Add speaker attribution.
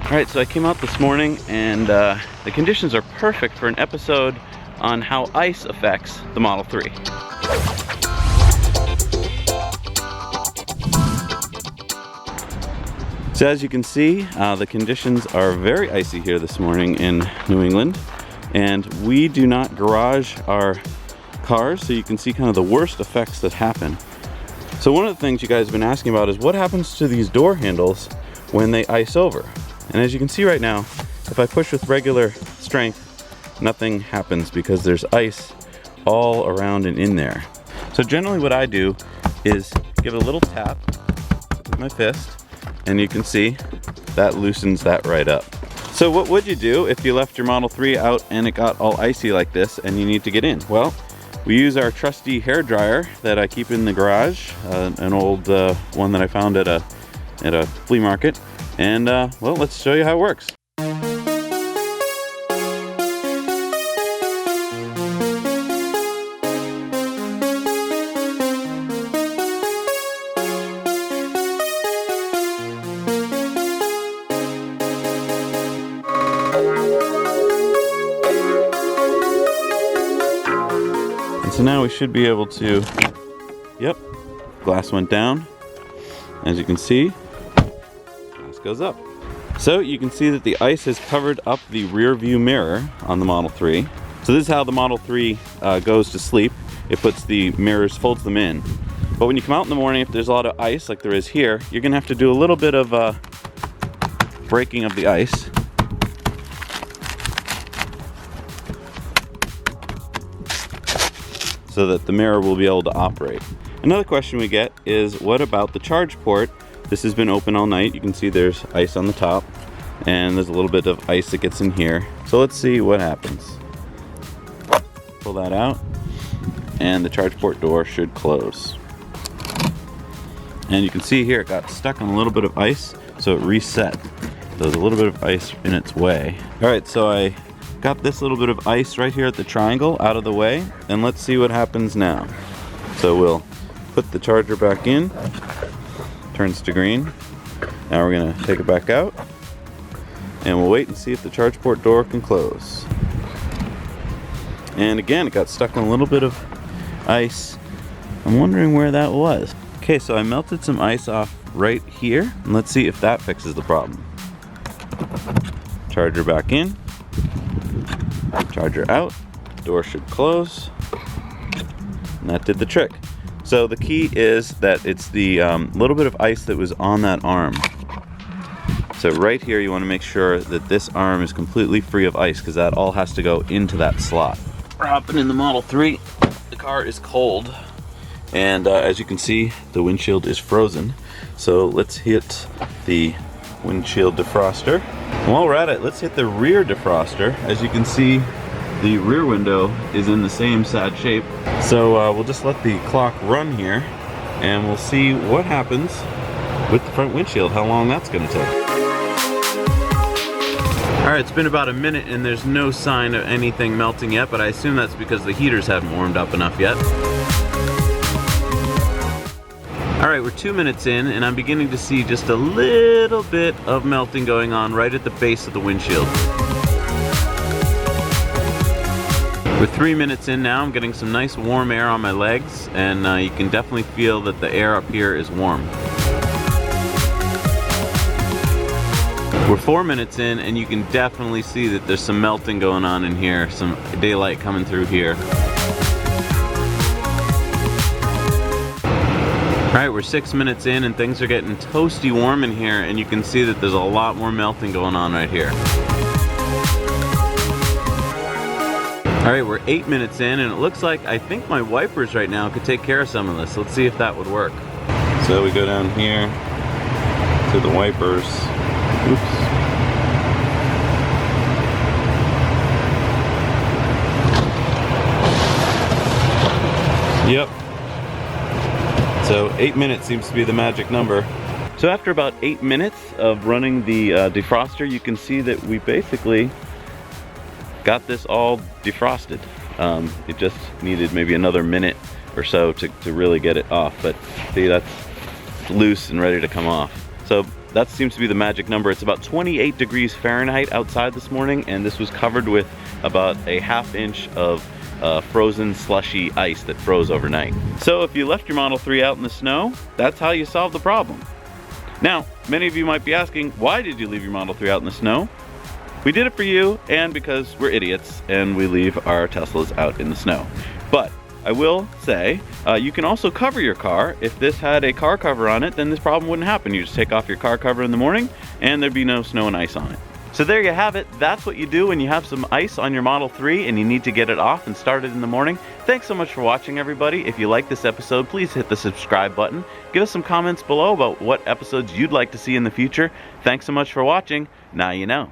Speaker 1: Alright, so I came out this morning and the conditions are perfect for an episode on how ice affects the Model 3. So as you can see, the conditions are very icy here this morning in New England, and we do not garage our cars, so you can see kind of the worst effects that happen. So one of the things you guys have been asking about is what happens to these door handles when they ice over. And as you can see right now, if I push with regular strength, nothing happens because there's ice all around and in there. So generally what I do is give it a little tap with my fist, and you can see that loosens that right up. So what would you do if you left your Model 3 out and it got all icy like this and you need to get in? Well, we use our trusty hair dryer that I keep in the garage, an old one that I found at a flea market. And well, let's show you how it works. And so now we should be able to, yep, glass went down. As you can see, goes up. So you can see that the ice has covered up the rear view mirror on the Model 3. So this is how the Model 3 goes to sleep. It puts the mirrors, folds them in. But when you come out in the morning, if there's a lot of ice like there is here, you're gonna have to do a little bit of breaking of the ice. So that the mirror will be able to operate. Another question we get is, what about the charge port? This has been open all night. You can see there's ice on the top, and there's a little bit of ice that gets in here. So let's see what happens. Pull that out, and the charge port door should close. And you can see here it got stuck on a little bit of ice, so it reset. There's a little bit of ice in its way. All right, so I got this little bit of ice right here at the triangle out of the way, and let's see what happens now. So we'll put the charger back in. Turns to green. Now we're gonna take it back out, and we'll wait and see if the charge port door can close. And again, it got stuck on a little bit of ice. I'm wondering where that was. Okay, so I melted some ice off right here, and let's see if that fixes the problem. Charger back in, charger out, door should close, and that did the trick. So the key is that it's the little bit of ice that was on that arm. So right here you want to make sure that this arm is completely free of ice, because that all has to go into that slot. We're hopping in the Model 3. The car is cold, and as you can see, the windshield is frozen. So let's hit the windshield defroster. And while we're at it, let's hit the rear defroster. As you can see, the rear window is in the same sad shape. So we'll just let the clock run here, and we'll see what happens with the front windshield, how long that's gonna take. All right, it's been about a minute and there's no sign of anything melting yet, but I assume that's because the heaters haven't warmed up enough yet. All right, we're 2 minutes in, and I'm beginning to see just a little bit of melting going on right at the base of the windshield. We're 3 minutes in now. I'm getting some nice warm air on my legs, and you can definitely feel that the air up here is warm. We're 4 minutes in, and you can definitely see that there's some melting going on in here, some daylight coming through here. All right, we're 6 minutes in, and things are getting toasty warm in here, and you can see that there's a lot more melting going on right here. All right, we're 8 minutes in, and it looks like I think my wipers right now could take care of some of this. Let's see if that would work. So we go down here to the wipers. Oops. Yep. So 8 minutes seems to be the magic number. So after about 8 minutes of running the defroster, you can see that we basically got this all defrosted. It just needed maybe another minute or so to really get it off, but see, that's loose and ready to come off. So that seems to be the magic number. It's about 28 degrees Fahrenheit outside this morning, and this was covered with about a ½ inch of frozen slushy ice that froze overnight. So if you left your Model 3 out in the snow, that's how you solve the problem. Now, many of you might be asking, why did you leave your Model 3 out in the snow? We did it for you, and because we're idiots and we leave our Teslas out in the snow. But I will say, you can also cover your car. If this had a car cover on it, then this problem wouldn't happen. You just take off your car cover in the morning and there'd be no snow and ice on it. So there you have it. That's what you do when you have some ice on your Model 3 and you need to get it off and start it in the morning. Thanks so much for watching, everybody. If you like this episode, please hit the subscribe button. Give us some comments below about what episodes you'd like to see in the future. Thanks so much for watching. Now you know.